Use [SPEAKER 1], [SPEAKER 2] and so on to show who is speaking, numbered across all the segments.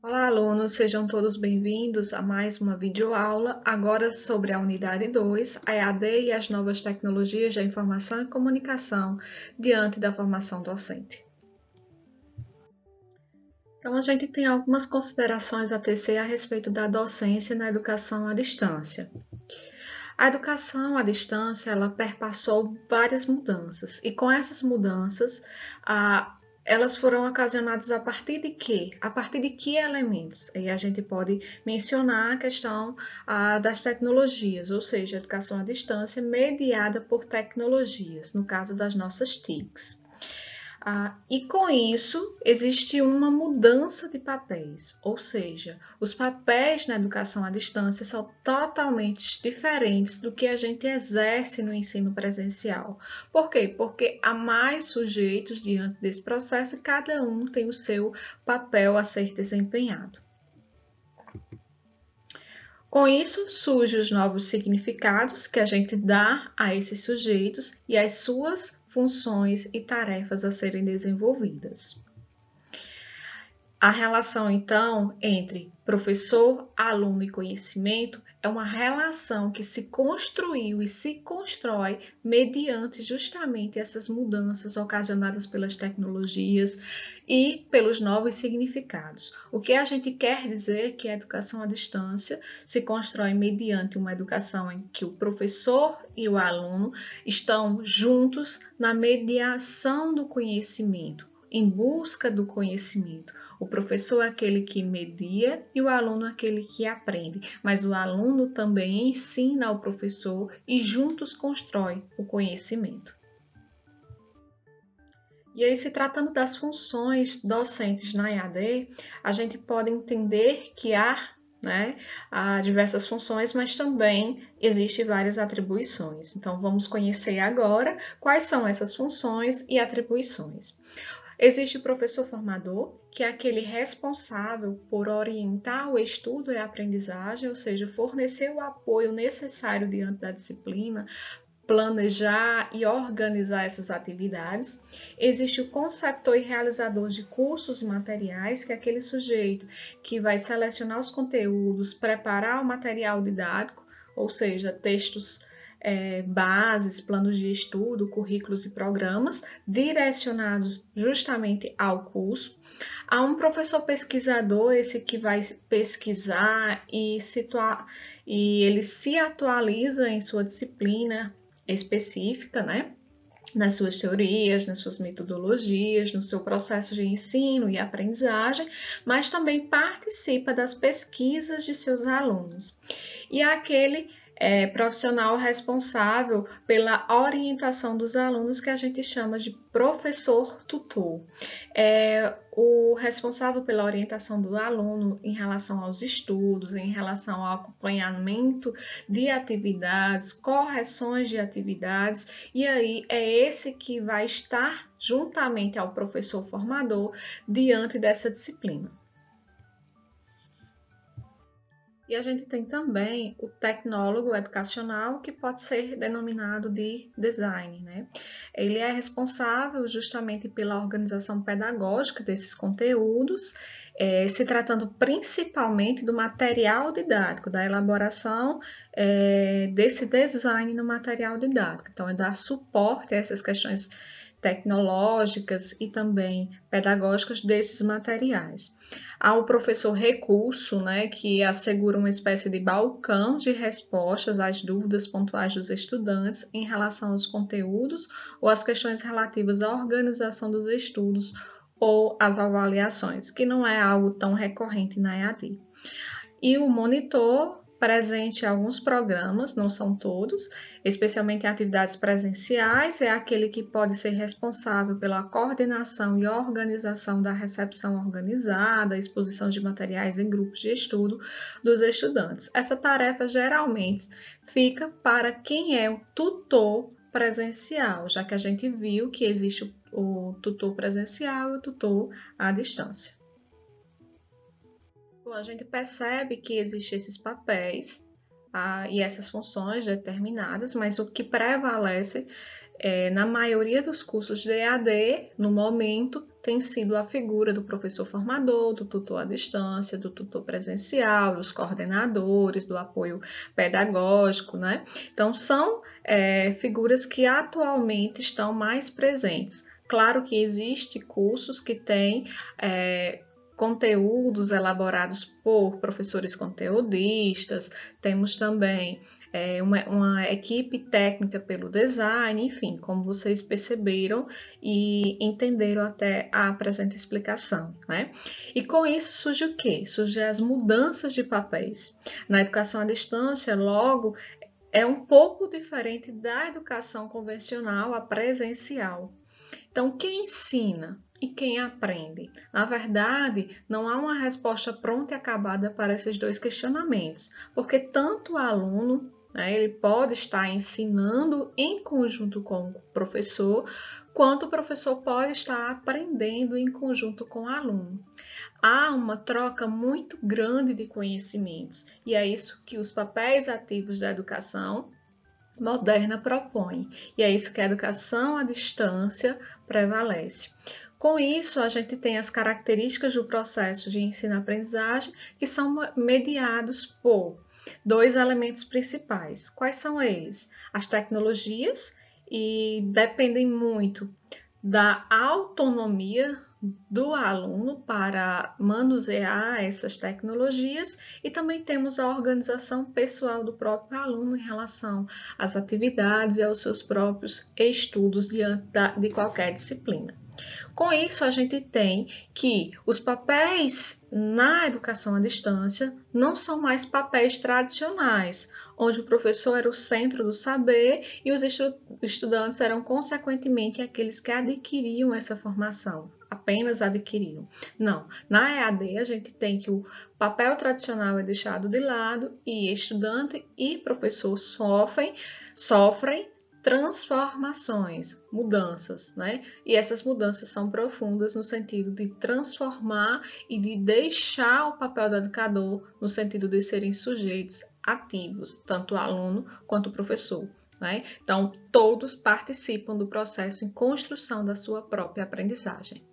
[SPEAKER 1] Olá, alunos, sejam todos bem-vindos a mais uma videoaula, agora sobre a unidade 2, a EAD e as novas tecnologias da informação e comunicação diante da formação docente. Então, a gente tem algumas considerações a tecer a respeito da docência na educação à distância. A educação à distância, ela perpassou várias mudanças, e com essas mudanças, elas foram ocasionadas a partir de quê? A partir de que elementos? Aí a gente pode mencionar a questão das tecnologias, ou seja, a educação à distância mediada por tecnologias, no caso das nossas TICs. E com isso, existe uma mudança de papéis, ou seja, os papéis na educação à distância são totalmente diferentes do que a gente exerce no ensino presencial. Por quê? Porque há mais sujeitos diante desse processo e cada um tem o seu papel a ser desempenhado. Com isso, surgem os novos significados que a gente dá a esses sujeitos e as suas funções e tarefas a serem desenvolvidas. A relação, então, entre professor, aluno e conhecimento é uma relação que se construiu e se constrói mediante justamente essas mudanças ocasionadas pelas tecnologias e pelos novos significados. O que a gente quer dizer é que a educação à distância se constrói mediante uma educação em que o professor e o aluno estão juntos na mediação do conhecimento, em busca do conhecimento. O professor é aquele que media e o aluno é aquele que aprende, mas o aluno também ensina ao professor e juntos constrói o conhecimento. E aí, se tratando das funções docentes na EAD, a gente pode entender que há diversas funções, mas também existem várias atribuições. Então, vamos conhecer agora quais são essas funções e atribuições. Existe o professor formador, que é aquele responsável por orientar o estudo e a aprendizagem, ou seja, fornecer o apoio necessário diante da disciplina, planejar e organizar essas atividades. Existe o conceptor e realizador de cursos e materiais, que é aquele sujeito que vai selecionar os conteúdos, preparar o material didático, ou seja, textos bases, planos de estudo, currículos e programas direcionados justamente ao curso. Há um professor pesquisador, esse que vai pesquisar e ele se atualiza em sua disciplina específica, né? Nas suas teorias, nas suas metodologias, no seu processo de ensino e aprendizagem, mas também participa das pesquisas de seus alunos. E aquele profissional responsável pela orientação dos alunos, que a gente chama de professor tutor. É o responsável pela orientação do aluno em relação aos estudos, em relação ao acompanhamento de atividades, correções de atividades, e aí é esse que vai estar juntamente ao professor formador diante dessa disciplina. E a gente tem também o tecnólogo educacional, que pode ser denominado de design, né? Ele é responsável justamente pela organização pedagógica desses conteúdos, se tratando principalmente do material didático, da elaboração desse design no material didático. Então, é dar suporte a essas questões tecnológicas e também pedagógicas desses materiais. Há o professor recurso, né, que assegura uma espécie de balcão de respostas às dúvidas pontuais dos estudantes em relação aos conteúdos ou às questões relativas à organização dos estudos ou às avaliações, que não é algo tão recorrente na EAD. E o monitor, presente em alguns programas, não são todos, especialmente em atividades presenciais, é aquele que pode ser responsável pela coordenação e organização da recepção organizada, exposição de materiais em grupos de estudo dos estudantes. Essa tarefa geralmente fica para quem é o tutor presencial, já que a gente viu que existe o tutor presencial e o tutor à distância. A gente percebe que existem esses papéis e essas funções determinadas, mas o que prevalece na maioria dos cursos de EAD, no momento, tem sido a figura do professor formador, do tutor à distância, do tutor presencial, dos coordenadores, do apoio pedagógico, né? Então, são figuras que atualmente estão mais presentes. Claro que existem cursos que têm conteúdos elaborados por professores conteudistas, temos também uma equipe técnica pelo design, enfim, como vocês perceberam e entenderam até a presente explicação, né? E com isso surge o quê? Surgem as mudanças de papéis. Na educação à distância, logo, é um pouco diferente da educação convencional, a presencial. Então, quem ensina e quem aprende? Na verdade, não há uma resposta pronta e acabada para esses dois questionamentos, porque tanto o aluno, ele pode estar ensinando em conjunto com o professor, quanto o professor pode estar aprendendo em conjunto com o aluno. Há uma troca muito grande de conhecimentos e é isso que os papéis ativos da educação moderna propõe, e é isso que a educação à distância prevalece. Com isso, a gente tem as características do processo de ensino-aprendizagem que são mediados por dois elementos principais. Quais são eles? As tecnologias, e dependem muito da autonomia do aluno para manusear essas tecnologias, e também temos a organização pessoal do próprio aluno em relação às atividades e aos seus próprios estudos diante de qualquer disciplina. Com isso, a gente tem que os papéis na educação à distância não são mais papéis tradicionais, onde o professor era o centro do saber e os estudantes eram, consequentemente, aqueles que adquiriam essa formação, apenas adquiriam. Não, na EAD a gente tem que o papel tradicional é deixado de lado e estudante e professor sofrem transformações, mudanças, né? E essas mudanças são profundas no sentido de transformar e de deixar o papel do educador no sentido de serem sujeitos ativos, tanto o aluno quanto o professor, né? Então, todos participam do processo em construção da sua própria aprendizagem.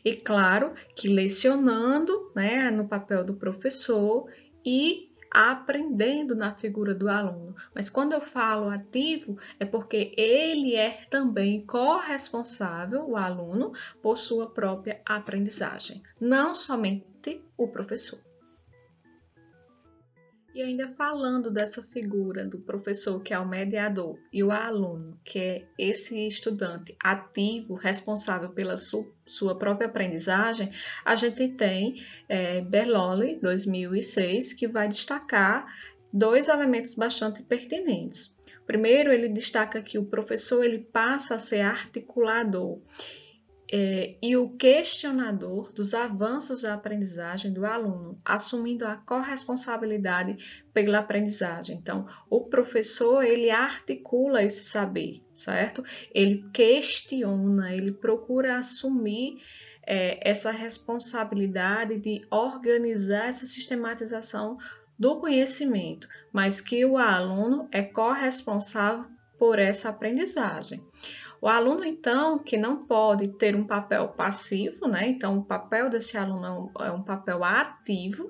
[SPEAKER 1] E claro que lecionando, né, no papel do professor e aprendendo na figura do aluno. Mas quando eu falo ativo, é porque ele é também corresponsável, o aluno, por sua própria aprendizagem, não somente o professor. E ainda falando dessa figura do professor, que é o mediador, e o aluno, que é esse estudante ativo, responsável pela sua própria aprendizagem, a gente tem Berloli, 2006, que vai destacar dois elementos bastante pertinentes. Primeiro, ele destaca que o professor ele passa a ser articulador e o questionador dos avanços da aprendizagem do aluno, assumindo a corresponsabilidade pela aprendizagem. Então, o professor, ele articula esse saber, certo? Ele questiona, ele procura assumir essa responsabilidade de organizar essa sistematização do conhecimento, mas que o aluno é corresponsável por essa aprendizagem. O aluno, então, que não pode ter um papel passivo, né? Então, o papel desse aluno é um papel ativo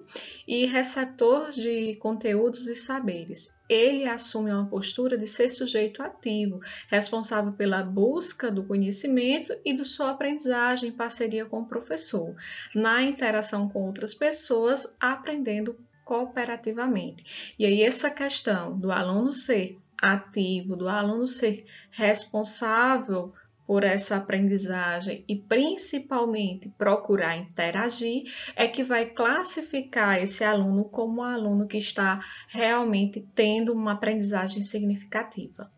[SPEAKER 1] e receptor de conteúdos e saberes. Ele assume uma postura de ser sujeito ativo, responsável pela busca do conhecimento e da sua aprendizagem em parceria com o professor, na interação com outras pessoas, aprendendo cooperativamente. E aí, essa questão do aluno ser ativo, do aluno ser responsável por essa aprendizagem e principalmente procurar interagir, é que vai classificar esse aluno como um aluno que está realmente tendo uma aprendizagem significativa.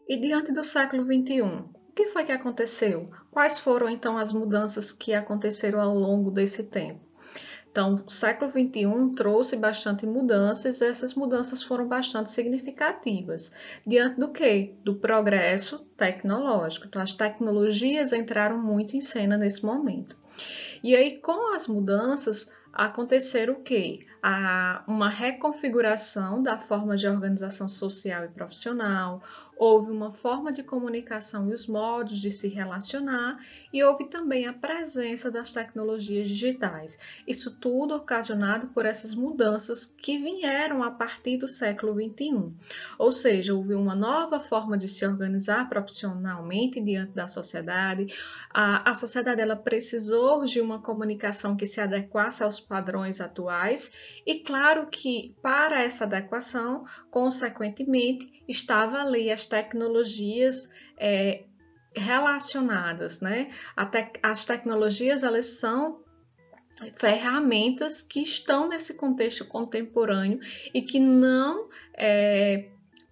[SPEAKER 1] E diante do século XXI, o que foi que aconteceu? Quais foram então as mudanças que aconteceram ao longo desse tempo? Então, o século XXI trouxe bastante mudanças, e essas mudanças foram bastante significativas. Diante do quê? Do progresso tecnológico. Então, as tecnologias entraram muito em cena nesse momento. E aí, com as mudanças, aconteceram o quê? uma reconfiguração da forma de organização social e profissional, houve uma forma de comunicação e os modos de se relacionar, e houve também a presença das tecnologias digitais. Isso tudo ocasionado por essas mudanças que vieram a partir do século XXI. Ou seja, houve uma nova forma de se organizar profissionalmente diante da sociedade. A sociedade ela precisou de uma comunicação que se adequasse aos padrões atuais, e claro que para essa adequação, consequentemente, estava ali as tecnologias relacionadas, né? As tecnologias elas são ferramentas que estão nesse contexto contemporâneo e que não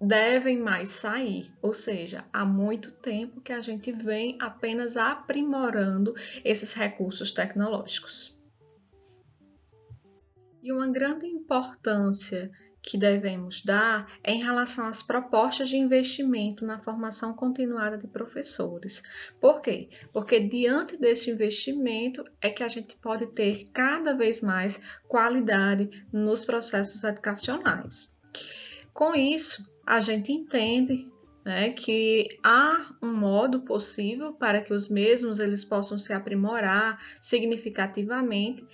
[SPEAKER 1] devem mais sair, ou seja, há muito tempo que a gente vem apenas aprimorando esses recursos tecnológicos. E uma grande importância que devemos dar é em relação às propostas de investimento na formação continuada de professores. Por quê? Porque diante desse investimento é que a gente pode ter cada vez mais qualidade nos processos educacionais. Com isso, a gente entende que há um modo possível para que os mesmos eles possam se aprimorar significativamente.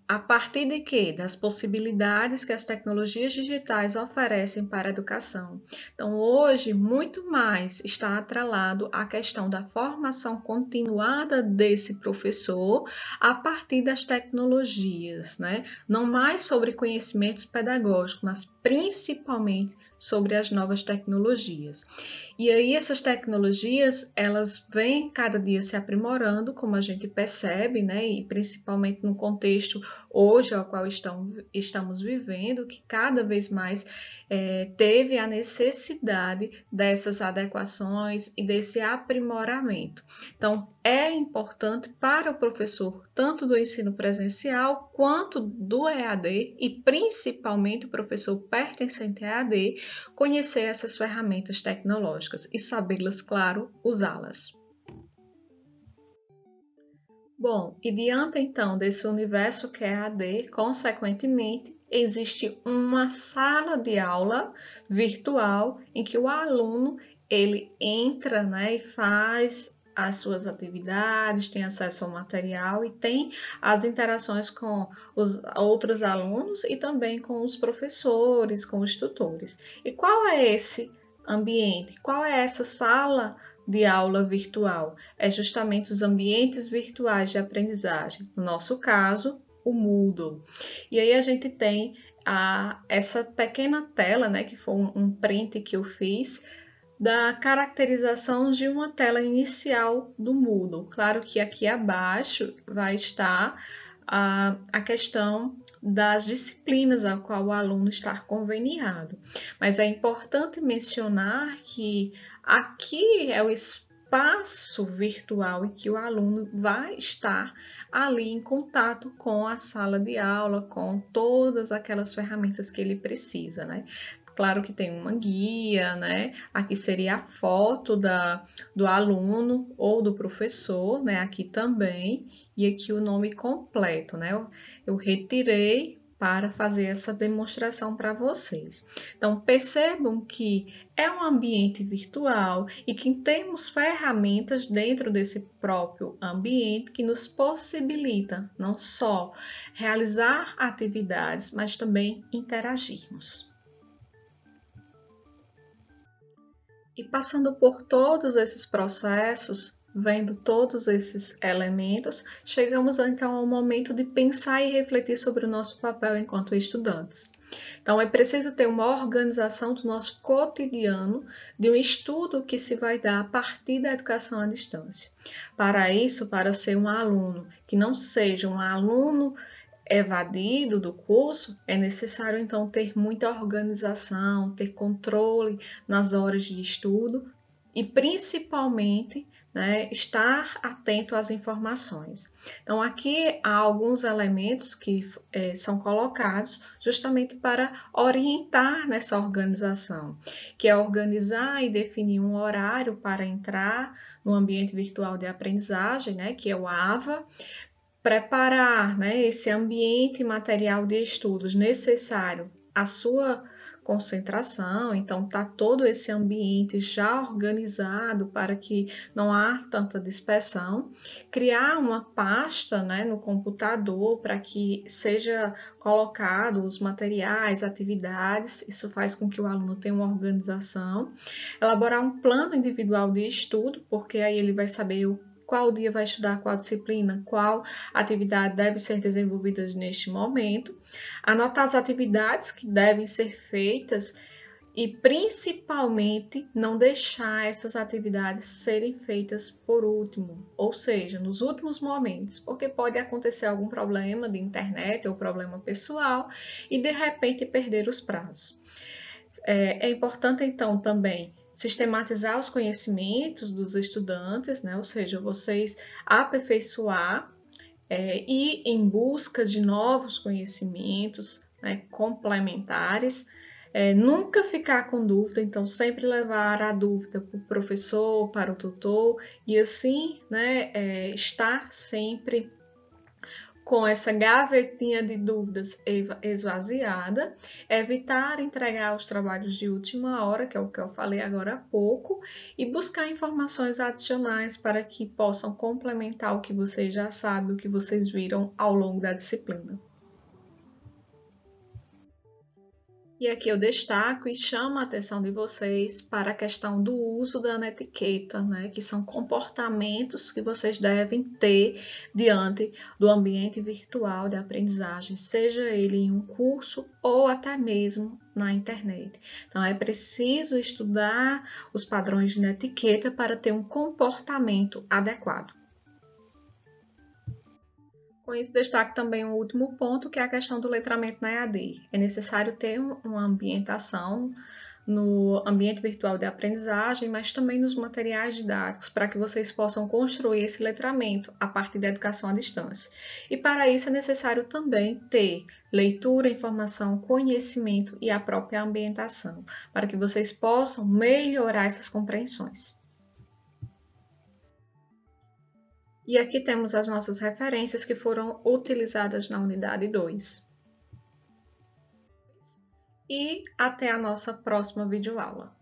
[SPEAKER 1] A partir de quê? Das possibilidades que as tecnologias digitais oferecem para a educação. Então, hoje, muito mais está atrelado à questão da formação continuada desse professor a partir das tecnologias, né? Não mais sobre conhecimentos pedagógicos, mas principalmente sobre as novas tecnologias. E aí essas tecnologias, elas vêm cada dia se aprimorando, como a gente percebe, né? E principalmente no contexto hoje ao qual estamos vivendo, que cada vez mais teve a necessidade dessas adequações e desse aprimoramento. Então, é importante para o professor, tanto do ensino presencial quanto do EAD, e principalmente o professor pertencente a EAD, conhecer essas ferramentas tecnológicas e sabê-las, claro, usá-las. Bom, e diante então desse universo que é EAD, consequentemente, existe uma sala de aula virtual em que o aluno ele entra, e faz as suas atividades, tem acesso ao material e tem as interações com os outros alunos e também com os professores, com os tutores. E qual é esse ambiente? Qual é essa sala de aula virtual? É justamente os ambientes virtuais de aprendizagem, no nosso caso, o Moodle. E aí a gente tem essa pequena tela, que foi um print que eu fiz, da caracterização de uma tela inicial do Moodle. Claro que aqui abaixo vai estar a questão das disciplinas a qual o aluno está conveniado. Mas é importante mencionar que aqui é o espaço virtual em que o aluno vai estar ali em contato com a sala de aula, com todas aquelas ferramentas que ele precisa, Claro que tem uma guia, Aqui seria a foto do aluno ou do professor, Aqui também, e aqui o nome completo, Eu retirei para fazer essa demonstração para vocês. Então, percebam que é um ambiente virtual e que temos ferramentas dentro desse próprio ambiente que nos possibilita não só realizar atividades, mas também interagirmos. E passando por todos esses processos, vendo todos esses elementos, chegamos então ao momento de pensar e refletir sobre o nosso papel enquanto estudantes. Então, é preciso ter uma organização do nosso cotidiano, de um estudo que se vai dar a partir da educação à distância. Para isso, para ser um aluno que não seja um aluno evadido do curso, é necessário então ter muita organização, ter controle nas horas de estudo e principalmente estar atento às informações. Então aqui há alguns elementos que são colocados justamente para orientar nessa organização, que é organizar e definir um horário para entrar no ambiente virtual de aprendizagem, que é o AVA, preparar, né, esse ambiente material de estudos necessário à sua concentração, então tá todo esse ambiente já organizado para que não há tanta dispersão, criar uma pasta, né, no computador para que seja colocado os materiais, atividades, isso faz com que o aluno tenha uma organização, elaborar um plano individual de estudo, porque aí ele vai saber qual dia vai estudar qual disciplina, qual atividade deve ser desenvolvida neste momento, anotar as atividades que devem ser feitas e principalmente não deixar essas atividades serem feitas por último, ou seja, nos últimos momentos, porque pode acontecer algum problema de internet ou problema pessoal e de repente perder os prazos. É importante então também sistematizar os conhecimentos dos estudantes, né? Ou seja, vocês aperfeiçoar e em busca de novos conhecimentos, né, complementares, nunca ficar com dúvida, então sempre levar a dúvida para o professor, para o tutor e assim, né, estar sempre com essa gavetinha de dúvidas esvaziada, evitar entregar os trabalhos de última hora, que é o que eu falei agora há pouco, e buscar informações adicionais para que possam complementar o que vocês já sabem, o que vocês viram ao longo da disciplina. E aqui eu destaco e chamo a atenção de vocês para a questão do uso da netiqueta, né? Que são comportamentos que vocês devem ter diante do ambiente virtual de aprendizagem, seja ele em um curso ou até mesmo na internet. Então, é preciso estudar os padrões de netiqueta para ter um comportamento adequado. Com isso, destaco também um último ponto, que é a questão do letramento na EAD. É necessário ter uma ambientação no ambiente virtual de aprendizagem, mas também nos materiais didáticos, para que vocês possam construir esse letramento a partir da educação à distância. E para isso é necessário também ter leitura, informação, conhecimento e a própria ambientação, para que vocês possam melhorar essas compreensões. E aqui temos as nossas referências que foram utilizadas na unidade 2. E até a nossa próxima videoaula.